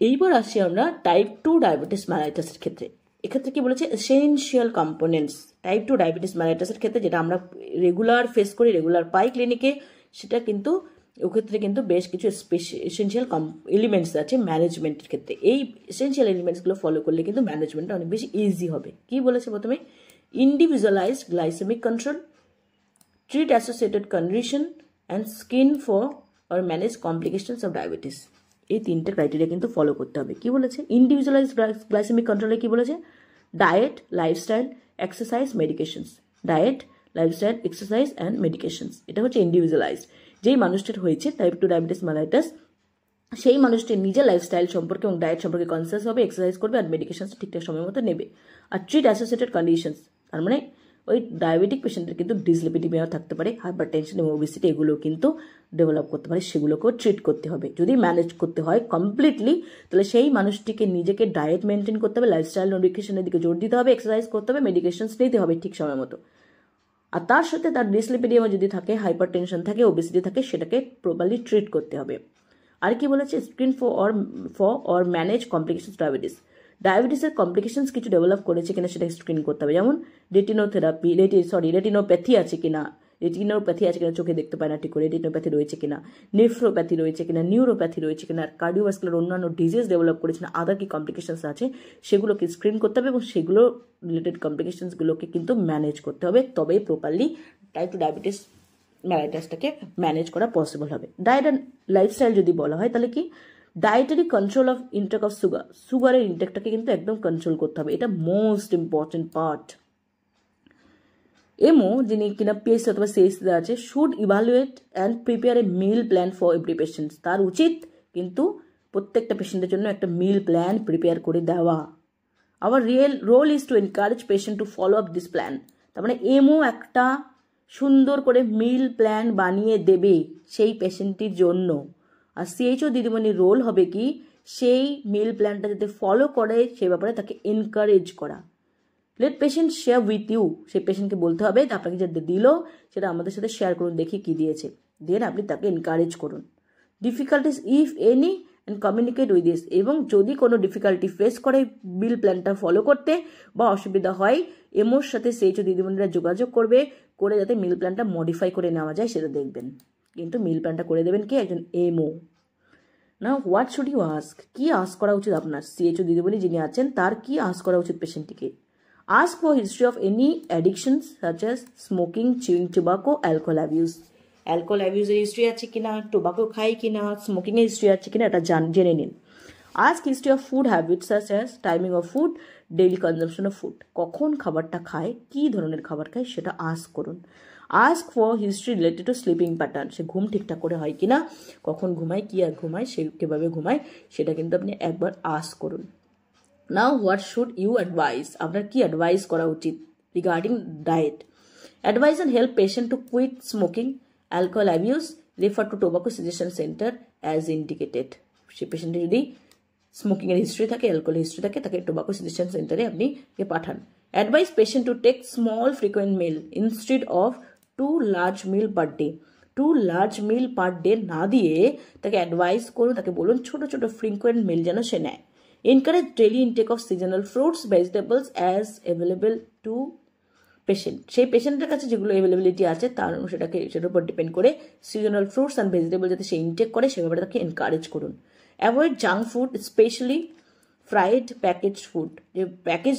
এইবার আসছি আমরা টাইপ 2 ডায়াবেটিস মেলাইটাসের ক্ষেত্রে। এক্ষেত্রে কি বলেছে, এসেনশিয়াল কম্পোনেন্টস টাইপ 2 ডায়াবেটিস মেলাইটাসের ক্ষেত্রে যেটা আমরা রেগুলার ফেস করি, রেগুলার পাই ক্লিনিকে, সেটা কিন্তু ওক্ষেত্রে কিন্তু বেশ কিছু এসেনশিয়াল এলিমেন্টস আছে ম্যানেজমেন্টের ক্ষেত্রে। এই এসেনশিয়াল এলিমেন্টসগুলো ফলো করলে কিন্তু ম্যানেজমেন্টটা অনেক বেশি ইজি হবে। কি বলেছে প্রথমে? Individualized glycemic control, treat associated condition and screen for or manage complications of diabetes. এই তিনটে ক্রাইটেরিয়া কিন্তু ফলো করতে হবে। কি বলেছে? ইন্ডিভিজুয়ালাইজড গ্লাইসেমিক কন্ট্রোলে কি বলেছে? Diet, lifestyle, exercise, medications. Diet, lifestyle, exercise and medications, এটা হচ্ছে ইন্ডিভিজুয়ালাইজড। যেই মানুষটির হয়েছে টাইপ 2 ডায়াবেটিস মেলাইটাস, সেই মানুষটি নিজের লাইফস্টাইল সম্পর্কে এবং ডায়েট সম্পর্কে কনসিয়াস হবে, এক্সারসাইজ করবে আর মেডিকেশনস ঠিকঠাক সময় মতো নেবে। আর ট্রিট অ্যাসোসিয়েটেড কন্ডিশনস, তার মানে ওই ডায়াবেটিক পেশেন্টের কিন্তু ডিসলিপিডিমিয়া থাকতে পারে, হাইপার টেনশন এবং ওবেসিটি, এগুলো কিন্তু ডেভেলপ করতে পারে, সেগুলোকেও ট্রিট করতে হবে। যদি ম্যানেজ করতে হয় কমপ্লিটলি, তাহলে সেই মানুষটিকে নিজেকে ডায়েট মেনটেন করতে হবে, লাইফস্টাইল নিউট্রিশনের দিকে জোর দিতে হবে, এক্সারসাইজ করতে হবে, মেডিকেশনস নিতে হবে ঠিক সময় মতো। আর তার সাথে তার ডিসলিপিডিমিয়া যদি থাকে, হাইপার টেনশন থাকে, ওবেসিটি থাকে, সেটাকে প্রপারলি ট্রিট করতে হবে। আর কি বলেছে? Screen for or manage complications diabetes. ডায়াবেটিসের কমপ্লিকেশনস কিছু ডেভেলপ করেছে কিনা সেটা স্ক্রিন করতে হবে। যেমন রেটিনোপ্যাথি আছে কিনা, চোখে দেখতে পায় না ঠিক করে, রেটিনোপ্যাথি রয়েছে কিনা, নেফ্রোপ্যাথি রয়েছে কিনা, নিউরোপ্যাথি রয়েছে কিনা, কার্ডিওভাস্কুলার অন্যান্য ডিজিজ ডেভেলপ করেছে না, আদার কি কমপ্লিকেশনস আছে সেগুলোকে স্ক্রিন করতে হবে এবং সেগুলো রিলেটেড কমপ্লিকেশনসগুলোকে কিন্তু ম্যানেজ করতে হবে। তবেই প্রপারলি টাইপ 2 ডায়াবেটিস মেলাইটাসটাকে ম্যানেজ করা পসিবল হবে। ডায়েট অ্যান্ড লাইফস্টাইল যদি বলা হয় তাহলে কি? Dietary control of intake of সুগারের ইনটেকটাকে কিন্তু একদম কন্ট্রোল করতে হবে, এটা মোস্ট ইম্পর্টেন্ট পার্ট। এমও যিনি কিনা পিএসসি অথবা সিএসসি আছে, should evaluate and prepare a meal plan for every patient. তার উচিত কিন্তু প্রত্যেকটা পেশেন্টের জন্য একটা মিল প্ল্যান প্রিপেয়ার করে দেওয়া। Our real role is to encourage patient to follow up this plan. তার মানে এমও একটা সুন্দর করে মিল প্ল্যান বানিয়ে দেবে সেই পেশেন্টটির জন্য। আর সিএইচও দিদিমণির রোল হবে কি? সেই মিল প্ল্যানটা যাতে ফলো করে সে ব্যাপারে তাকে এনকারেজ করা। Let patient share with you, সেই পেশেন্টকে বলতে হবে আপনাকে যেটা দিল সেটা আমাদের সাথে শেয়ার করুন, দেখি কি দিয়েছে, দেন আপনি তাকে এনকারেজ করুন। Difficulties if any and communicate with this, এবং যদি কোনো ডিফিকাল্টি ফেস করে মিল প্ল্যানটা ফলো করতে বা অসুবিধা হয়, এমওর সাথে সিএইচও দিদিমণিরা যোগাযোগ করবে, করে যাতে মিল প্ল্যানটা মডিফাই করে নেওয়া যায় সেটা দেখবেন। কিন্তু মিল প্ল্যানটা করে দেবেন কি? একজন এমও। না, হোয়াট শুড ইউ আস্ক? কি আস্ক করা উচিত আপনার? সিএইচও দিদিমণি যিনি আছেন তার কি আস্ক করা উচিত পেশেন্টটিকে? Ask for history of any addictions such as smoking, chewing tobacco, alcohol abuse. Alcohol abuse এর হিস্ট্রি আছে কিনা, টোবাকো খাই কিনা, স্মোকিং এর হিস্ট্রি আছে কিনা, এটা জেনে নিন। Ask history of food habits such as timing of food, daily consumption of food. কখন খাবারটা খায়, কি ধরনের খাবার খায় সেটা আস্ক করুন। Ask for history related to sleeping pattern, সে ঘুম ঠিকঠাক করে হয় কিনা, কখন ঘুমায়, কি আর ঘুমায়, সে কীভাবে ঘুমায়, সেটা কিন্তু আপনি একবার আস্ক করুন। Now what should you advise? আপনার কি অ্যাডভাইস করা উচিত regarding diet? Advise and help patient to quit smoking, alcohol abuse, refer to tobacco cessation centre as indicated. সে পেশেন্টের যদি স্মোকিংয়ের হিস্ট্রি থাকে, অ্যালকোহল হিস্ট্রি থাকে, তাকে টোবাকো সাজেশন সেন্টারে আপনি পাঠান। Advise patient to take small frequent meal instead of 2 large meal per day. 2 large meal per day না দিয়ে তাকে অ্যাডভাইস করুন, তাকে বলুন ছোটো ছোটো ফ্রিকোয়েন্ট মিল যেন সে নেয়। Encourage daily intake of seasonal fruits, vegetables as available to patient. সেই পেশেন্টের কাছে যেগুলো অ্যাভেলেবিলিটি আছে তার সেটার উপর ডিপেন্ড করে সিজনাল ফ্রুটস অ্যান্ড ভেজিটেবল যাতে সে ইনটেক করে সে ব্যাপারে তাকে এনকারেজ করুন। Avoid junk food, specially fried package food.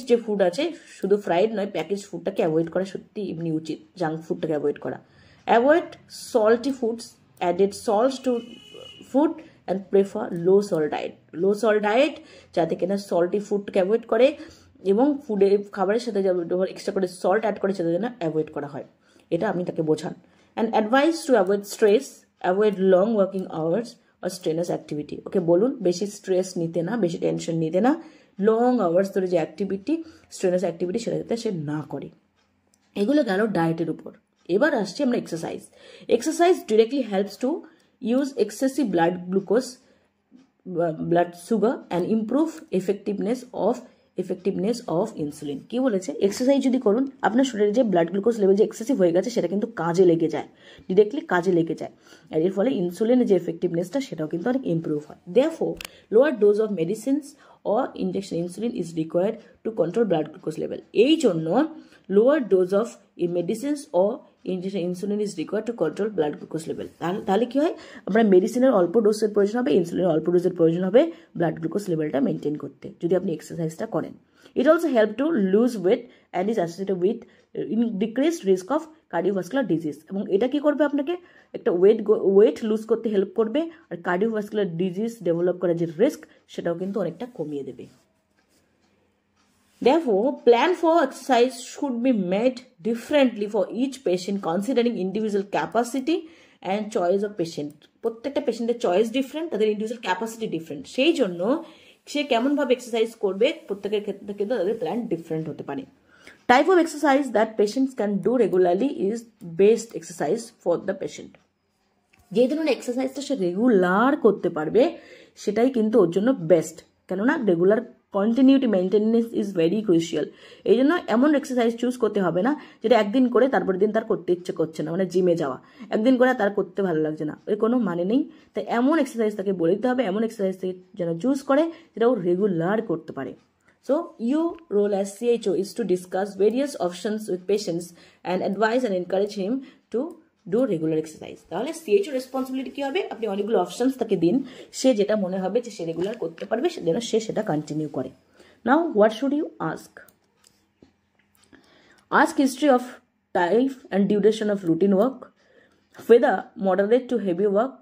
যে ফুড আছে শুধু ফ্রাইড নয়, প্যাকেজ ফুডটাকে অ্যাভয়েড করা সত্যি এমনি উচিত, জাঙ্ক ফুডটাকে অ্যাভয়েড করা। Avoid salty foods, added salt to food and prefer low salt diet যাতে কিনা সল্টি ফুডকে অ্যাভয়েড করে এবং খাবারের সাথে এক্সট্রা করে সল্ট অ্যাড করে সেটা যেন অ্যাভয়েড করা হয়, এটা আপনি তাকে বোঝান। And advise to avoid stress, avoid long working hours আর স্ট্রেনাস অ্যাক্টিভিটি। ওকে বলুন বেশি স্ট্রেস নিতে না, বেশি টেনশন নিতে না, লং আওয়ার্স ধরে যে অ্যাক্টিভিটি, স্ট্রেনাস অ্যাক্টিভিটি সেটা যাতে সে না করে। এগুলো গেল ডায়েটের উপর। এবার আসছি আমরা exercise. Exercise directly helps to use excessive blood sugar and improve effectiveness of insulin. কি বলেছে? এক্সারসাইজ যদি করুন আপনার শরীরে যে ব্লাড গ্লুকোজ লেভেল যে এক্সেসিভ হয়ে গেছে সেটা কিন্তু কাজে লেগে যায়, ডিরেক্টলি কাজে লেগে যায়, আর এর ফলে ইনসুলিনের যে এফেক্টিভনেসটা সেটাও কিন্তু অনেক ইম্প্রুভ হয়। Therefore, lower dose of medicines or injection insulin is required to control blood glucose level. এই জন্য lower dose of medicines or insulin is required to control blood glucose level. তাহলে কি হয়, আপনার মেডিসিনের অল্প ডোজের প্রয়োজন হবে, ইনসুলিনের অল্প ডোজের প্রয়োজন হবে ব্লাড গ্লুকোজ লেভেলটা মেনটেন করতে, যদি আপনি এক্সারসাইজটা করেন। It also help to lose weight and is associated with decreased risk of cardiovascular disease. এবং এটা কি করবে, আপনাকে একটা ওয়েট লুজ করতে হেল্প করবে, আর কার্ডিওভাস্কুলার ডিজিজ ডেভেলপ করার যে রিস্ক সেটাও কিন্তু অনেকটা কমিয়ে দেবে। Therefore, plan for exercise should be made differently for each patient considering individual capacity and choice of patient. প্রত্যেকটা পেশেন্টের চয়েস ডিফারেন্ট, তাদের ইন্ডিভিজুয়াল ক্যাপাসিটি ডিফারেন্ট, সেই জন্য সে কেমনভাবে এক্সারসাইজ করবে প্রত্যেকের ক্ষেত্রে কিন্তু তাদের প্ল্যান ডিফারেন্ট হতে পারে। Type of exercise that patients can do regularly is best exercise for the patient. যে ধরনের এক্সারসাইজটা সে রেগুলার করতে পারবে সেটাই কিন্তু ওর জন্য বেস্ট, কেননা regular continuity maintenance is very crucial. এই জন্য এমন এক্সারসাইজ চুজ করতে হবে না যেটা একদিন করে তারপরের দিন তার করতে ইচ্ছে করছে না, মানে জিমে যাওয়া একদিন করে তার করতে ভালো লাগছে না, এর কোনো মানে নেই। তাই এমন এক্সারসাইজ তাকে বলে দিতে হবে, এমন এক্সারসাইজ থেকে যেন চুজ করে যেটা ও রেগুলার করতে পারে। So, your role as CHO is to discuss various options with patients and advise and encourage him to do regular exercise. তাহলে CHO রেসপন্সিবিলিটি কি হবে, আপনি অনেকগুলো অপশনস তাকে দিন, সে যেটা মনে হবে যে সে রেগুলার করতে পারবে যেন সে সেটা কন্টিনিউ করে। Now what should you ask? Ask history of type and duration of routine work, whether moderate to heavy work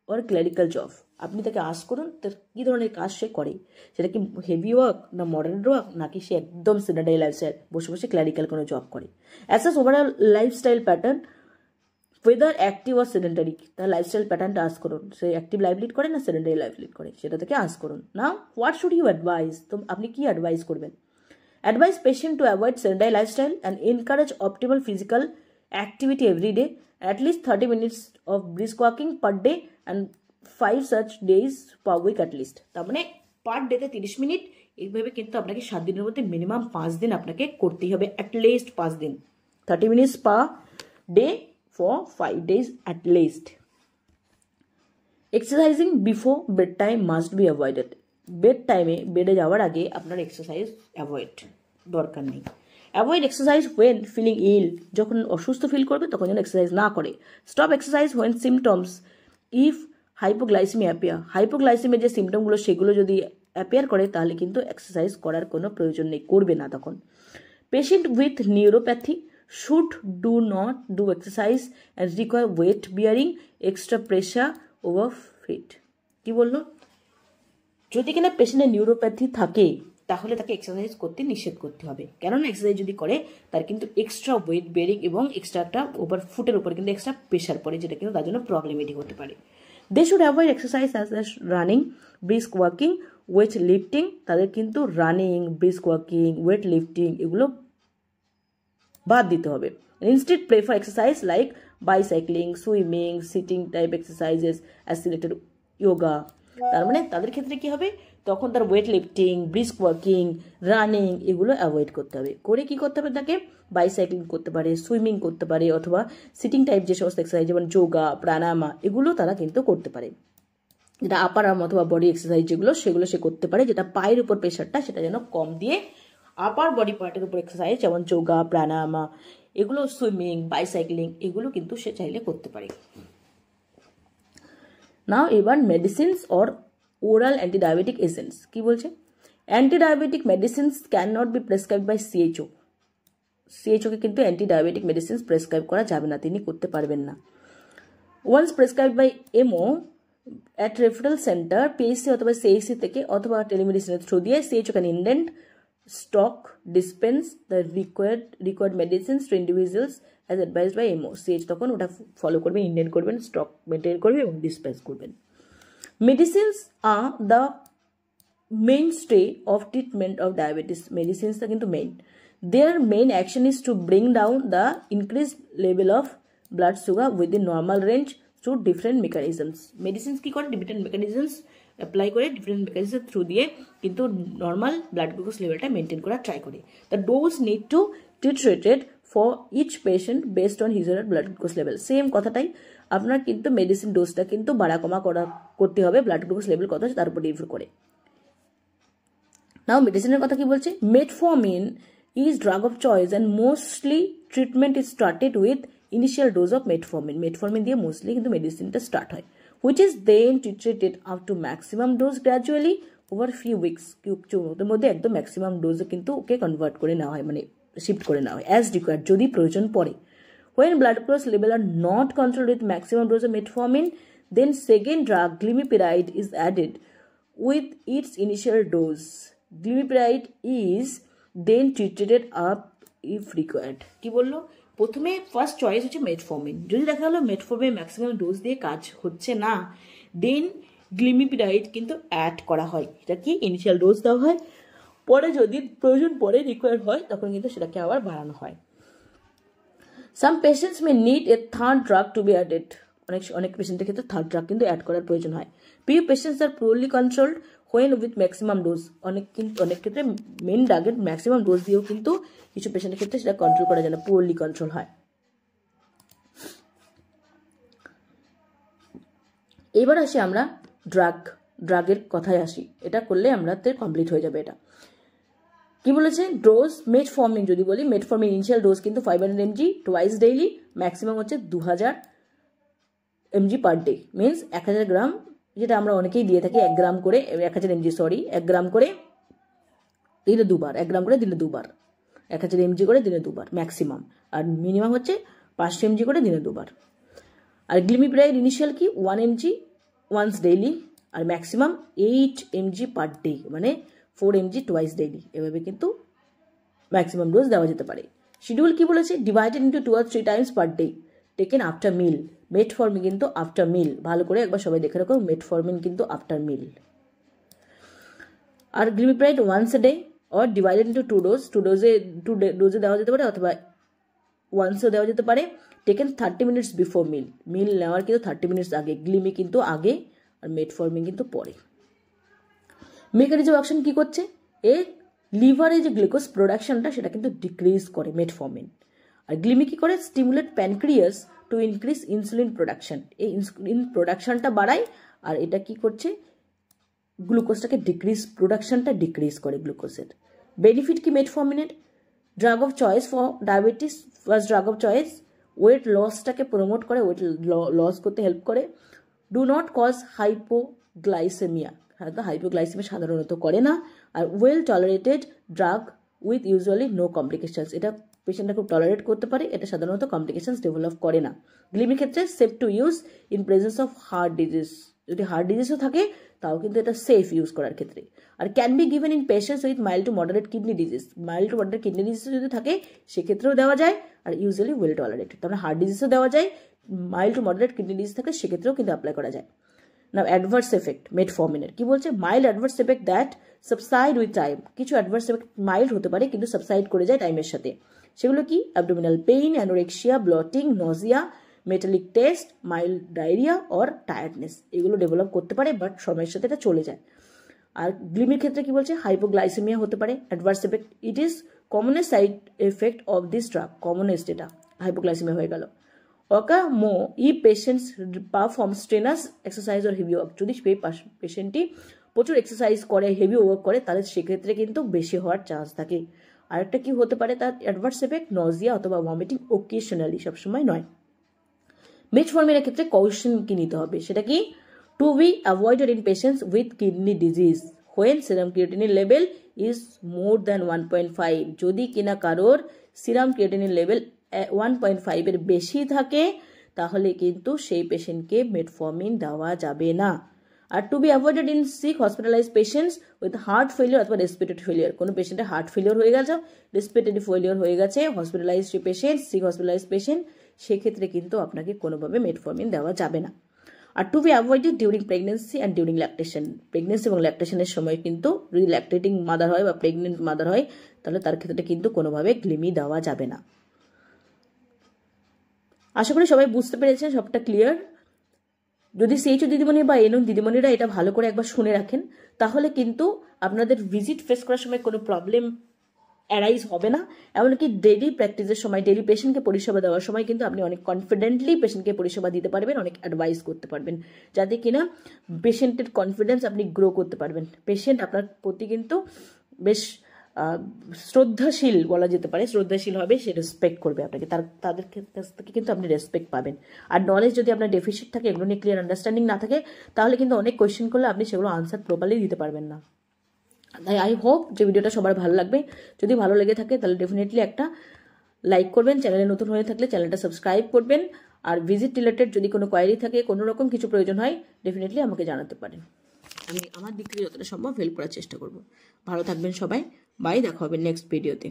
or clerical job। আপনি তাকে আস্ক করুন তার কী ধরনের কাজ সে করে, সেটা কি হেভি ওয়ার্ক না মডারেট ওয়ার্ক, নাকি সে একদম সেডেন্টারি লাইফস্টাইল বসে বসে ক্লারিক্যাল কোনো জব করে। Assess overall lifestyle pattern, whether active আর সেডেন্টারি, তার লাইফস্টাইল প্যাটার্নটা আস্ক করুন, সে অ্যাক্টিভ লাইফ লিড করে না সেডেন্টারি লাইফ লিড করে, সেটা থেকে আস্ক করুন। Now what should you advice, তো আপনি কি অ্যাডভাইস করবেন? Advice patient to avoid sedentary lifestyle and encourage optimal physical activity every day, at least 30 minutes of brisk walking per day and 5 such days per week at least। তার মানে পার ডেতে 30 minute, এইভাবে কিন্তু আপনাকে 7 দিনের মধ্যে মিনিমাম 5 দিন আপনাকে করতেই হবে, অ্যাটলিস্ট 5 দিন, 30 minutes per day for 5 days at least। Exercising before bed time must be avoided. Bed টাইমে বেডে যাওয়ার আগে আপনার এক্সারসাইজ অ্যাভয়েড, দরকার নেই। Avoid exercise when feeling ill, যখন অসুস্থ ফিল করবে তখন যেন এক্সারসাইজ না করে। Stop exercise when symptoms if hypoglycaemia appear, হাইপোগ্লাইসেমিয়ার যে সিমটমগুলো সেগুলো যদি অ্যাপিয়ার করে তাহলে কিন্তু এক্সারসাইজ করার কোনো প্রয়োজন নেই, করবে না তখন। Patient with neuropathy should do not do exercise and require weight bearing extra pressure over feet. কি বললো, যদি কিনা পেশেন্টের নিউরোপ্যাথি থাকে তাহলে তাকে এক্সারসাইজ করতে নিষেধ করতে হবে, কেননা এক্সারসাইজ যদি করে তার কিন্তু এক্সট্রা ওয়েট বেরিং এবং এক্সট্রা একটা ওভার ফুটের উপর কিন্তু এক্সট্রা প্রেশার পড়ে, যেটা কিন্তু তার জন্য প্রবলেমেটিক হতে পারে। They should avoid exercise as running, brisk walking, weight lifting. তাদের কিন্তু running, brisk walking, weight lifting এগুলো বাদ দিতে হবে। Instead prefer exercise like bicycling, swimming, sitting type exercises as selected yoga. তার মানে তাদের ক্ষেত্রে কি হবে, তখন তার weight lifting, brisk walking, running এগুলো অ্যাভয়েড করতে হবে। করে কি করতে হবে, তাকে বাইসাইক্লিং করতে পারে, সুইমিং করতে পারে, অথবা সিটিং টাইপ যে সমস্ত এক্সারসাইজ যেমন যোগা, প্রাণায়ামা এগুলো তারা কিন্তু করতে পারে। যেটা আপার আর্ম অথবা বডি এক্সারসাইজ যেগুলো সেগুলো সে করতে পারে, যেটা পায়ের উপর প্রেশারটা সেটা যেন কম দিয়ে আপার বডি পার্টের উপর এক্সারসাইজ যেমন যোগা, প্রাণায়ামা এগুলো, সুইমিং, বাইসাইক্লিং এগুলো কিন্তু সে চাইলে করতে পারে। নাও এবার medicines or oral antidiabetic agents কি বলছে, antidiabetic medicines can not be prescribe by CHO. সিএইচওকে কিন্তু অ্যান্টিডায়াবেটিক মেডিসিনস প্রেসক্রাইব করা যাবে না, তিনি করতে পারবেন না। Once prescribe by MO at referral centre, PHC অথবা সিএইচসি থেকে অথবা টেলিমেডিসিনের থ্রু দিয়ে CHO can indent stock dispense the required medicines to individuals as advised by MO. CH তখন ওটা ফলো করবেন, ইন্ডেন্ট করবেন, স্টক মেনটেন করবে এবং ডিসপেন্স করবেন। Medicines are the mainstay of treatment of diabetes। medicines টা কিন্তু main, their main action is to bring down the increased level of blood sugar within normal range through different mechanisms। medicines কি করে, different mechanisms apply করে, different mechanisms through দিয়ে কিন্তু normal blood glucose লেভেলটা maintain করা try করে। the dose need to titrated for each patient based on his or her blood glucose level। Same কথাটাই, আপনার কিন্তু মেডিসিন ডোজটা কিন্তু বাড়া কমা করতে হবে ব্লাড গ্লুকোজ লেভেল কত আছে তার উপর নির্ভর করে। নাও মেডিসিনের কথা কি বলছে, metformin is drug of choice and mostly treatment is started with initial dose of metformin. Metformin দিয়ে mostly কিন্তু মেডিসিনটা স্টার্ট হয়, which is then titrated up to maximum dose gradually over few weeks. ওর মধ্যে একদম ম্যাক্সিমাম ডোজে কিন্তু ওকে convert করে নেওয়া হয়, মানে শিফট করে নেওয়া হয় অ্যাজ রিকোয়ার্ড, যদি প্রয়োজন পড়ে। When blood glucose level are not controlled with maximum dose of metformin, then second drug glimepiride is added with its initial dose. Glimepiride is then treated up if required. কি বললো? প্রথমে first choice হচ্ছে metformin, যদি দেখা গেলো metformin maximum dose দিয়ে কাজ হচ্ছে না, দেন গ্লিমিপিরাইড কিন্তু অ্যাড করা হয়, এটা কি ইনিশিয়াল ডোজ দেওয়া হয়, পরে যদি প্রয়োজন পরে রিকোয়ার্ড হয় তখন কিন্তু সেটাকে আবার বাড়ানো হয়। Some patients may need a third drug to be added, অনেক পেশেন্টের ক্ষেত্রে থার্ড ড্রাগ কিন্তু অ্যাড করার প্রয়োজন হয়। Few patients are poorly controlled when with maximum dose, অনেক ক্ষেত্রে মেন ড্রাগের ম্যাক্সিমাম ডোজ দিয়েও কিন্তু কিছু পেশেন্টের ক্ষেত্রে সেটা কন্ট্রোল করা যায় না, পুরলি কন্ট্রোল হয়। এবার আসি আমরা ড্রাগের কথায় আসি, এটা করলে আমাদের কমপ্লিট হয়ে যাবে। এটা কি বলেছে? ডোজ মেটফর্মিন যদি বলি, মেটফর্মিন ইনিশিয়াল ডোজ কিন্তু 500 mg টুয়াইস ডেইলি, ম্যাক্সিমাম হচ্ছে 2000 mg পার ডে, মিনস 1000 গ্রাম, যেটা আমরা অনেকেই দিয়ে থাকি 1 গ্রাম করে, 1000 mg 1 গ্রাম করে দিনে দুবার, 1 গ্রাম করে দিনে দুবার, 1000 mg করে দিনে দুবার ম্যাক্সিমাম, আর মিনিমাম হচ্ছে 500 mg করে দিনে দুবার। আর গ্লিমিপিরাইড ইনিশিয়াল কি 1 mg ওয়ান্স ডেইলি, আর ম্যাক্সিমাম 8 mg পার ডে, মানে 4 mg টুয়াইস ডেইলি, এভাবে কিন্তু ম্যাক্সিমাম ডোজ দেওয়া যেতে পারে। শিডিউল কি বলেছে? Divided into 2 or 3 times per day, taken after meal. Metformin কিন্তু আফটার মিল, ভালো করে একবার সবাই দেখে রাখো, মেটফর্মিন কিন্তু আফটার মিল। আর glimepiride once a day or divided into 2 dose, 2 ডোজে দেওয়া যেতে পারে অথবা ওয়ান্সও দেওয়া যেতে পারে। টেকেন 30 মিনিটস বিফোর মিল নেওয়ার কিন্তু 30 মিনিটস আগে, গ্লিমি কিন্তু আগে আর মেটফর্মিন কিন্তু পরে। মেকানিজম অ্যাকশন কি করছে? এর লিভারে যে গ্লুকোজ প্রোডাকশনটা সেটা কিন্তু ডিক্রিজ করে মেটফর্মিন। আর গ্লিমি কি করে? Stimulate pancreas to increase insulin production, এই ইনসুলিন প্রোডাকশনটা বাড়ায়, আর এটা কি করছে? গ্লুকোজটাকে প্রোডাকশনটা ডিক্রিজ করে গ্লুকোজের। বেনিফিট কি মেটফর্মিনের? Drug of choice for diabetes, first drug of choice, weight লসটাকে প্রমোট করে, ওয়েট লস করতে হেল্প করে। Do not cause hypoglycaemia, hypoglycaemia সাধারণত করে না। আর well tolerated drug with usually no complications, এটা পেশেন্টরা খুব টলারেট করতে পারে, এটা সাধারণত কমপ্লিকেশনস ডেভেলপ করে না। গ্লিমির ক্ষেত্রে safe to use in presence of heart disease, যদি হার্ট ডিজিজও থাকে তাও কিন্তু এটা সেফ ইউজ করার ক্ষেত্রে। আর can be given in patients with mild to moderate kidney disease, mild to moderate kidney disease যদি থাকে সেক্ষেত্রেও দেওয়া যায়, আর ইউজুয়ালি ওয়েল টলারেটেড, তাহলে হার্ট ডিজিজও দেওয়া যায়, mild to moderate kidney disease থাকে সেক্ষেত্রেও কিন্তু অ্যাপ্লাই করা যায়। নাও অ্যাডভার্স এফেক্ট মেটফর্মিনের কি বলছে? Mild adverse effect that subside with time, কিছু অ্যাডভার্স এফেক্ট মাইল্ড হতে পারে কিন্তু সাবসাইড করে যায় টাইমের সাথে। সেগুলো কি? Abdominal pain, anorexia, bloating, Nazia, metallic test, mild diarrhoea or tiredness, এগুলো ডেভেলপ করতে পারে, বাট সময়ের সাথে এটা চলে যায়। আর গ্লিমির ক্ষেত্রে কি বলছে? হাইপোগ্লাইসেমিয়া হতে পারে adverse effect, it is commonest side effect of this drug, commonest এটা হাইপোগ্লাইসেমিয়া হয়ে গেল। অকামো ই patients perform strenuous exercise or heavy work, যদি পেশেন্টটি প্রচুর এক্সারসাইজ করে, হেভি ওয়ার্ক করে, তাহলে সেক্ষেত্রে কিন্তু বেশি হওয়ার চান্স থাকে। আরেকটা কি হতে পারে তার অ্যাডভার্স এফেক্ট? নজিয়া অথবা ভমিটিং, ওকেশনালি, সবসময় নয়। মেটফর্মিনের ক্ষেত্রে কৌশন কি নিতে হবে? সেটা কি? To be avoided in patients with kidney disease when serum creatinine level is more than 1.5, যদি কিনা কারোর সিরাম ক্রিয়েটিনিন লেভেল 1.5 এর বেশি থাকে তাহলে কিন্তু সেই পেশেন্টকে মেটফর্মিন দেওয়া যাবে না। আর to be avoided in sick hospitalise patients with heart failure অথবা রেসপিরেটরি ফেলিওর, কোনো পেশেন্টের হার্ট ফেলিওর হয়ে গেছে, রেসপিরেটরি ফেলিওর হয়ে গেছে, hospitalise patient, sick hospitalise patient, সেক্ষেত্রে কিন্তু আপনাকে কোনোভাবে মেটফর্মিন দেওয়া যাবে না। আর to be avoided during pregnancy and during lactation, pregnancy এবং ল্যাকটেশনের সময় কিন্তু যদি ল্যাকটেটিং মাদার হয় বা প্রেগনেন্ট মাদার হয় তাহলে তার ক্ষেত্রে কিন্তু কোনোভাবে গ্লিমি দেওয়া যাবে না। আশা করি সবাই বুঝতে পেরেছেন, সবটা ক্লিয়ার। যদি সিএইচও দিদিমণি বা এনএম দিদিমণিরা এটা ভালো করে একবার শুনে রাখেন তাহলে কিন্তু আপনাদের ভিজিট ফেস করার সময় কোনো প্রবলেম অ্যারাইজ হবে না। এমনকি ডেইলি প্র্যাকটিসের সময়, ডেইলি পেশেন্টকে পরিষেবা দেওয়ার সময় কিন্তু আপনি অনেক কনফিডেন্টলি পেশেন্টকে পরিষেবা দিতে পারবেন, অনেক অ্যাডভাইস করতে পারবেন, যাতে কিনা পেশেন্টের কনফিডেন্স আপনি গ্রো করতে পারবেন। পেশেন্ট আপনার প্রতি কিন্তু বেশ শ্রদ্ধাশীল বলা যেতে পারে, শ্রদ্ধাশীল হবে, সে রেসপেক্ট করবে আপনাকে, তাদের কাছ থেকে কিন্তু আপনি রেসপেক্ট পাবেন। আর নলেজ যদি আপনার ডেফিসিট থাকে, এগুলো নিয়ে ক্লিয়ার আন্ডারস্ট্যান্ডিং না থাকে, তাহলে কিন্তু অনেক কোয়েশ্চেন করলে আপনি সেগুলো আনসার প্রপারলি দিতে পারবেন না। তাই আই হোপ যে ভিডিওটা সবার ভালো লাগবে। যদি ভালো লেগে থাকে তাহলে ডেফিনেটলি একটা লাইক করবেন, চ্যানেলে নতুন হয়ে থাকলে চ্যানেলটা সাবস্ক্রাইব করবেন। আর ভিজিট রিলেটেড যদি কোনো কোয়ারি থাকে, কোনো রকম কিছু প্রয়োজন হয়, ডেফিনেটলি আমাকে জানাতে পারেন। আমি আমার দিক থেকে যতটা সম্ভব হেল্প করার চেষ্টা করব। ভালো থাকবেন সবাই, বাই, দেখা হবে নেক্সট ভিডিওতে।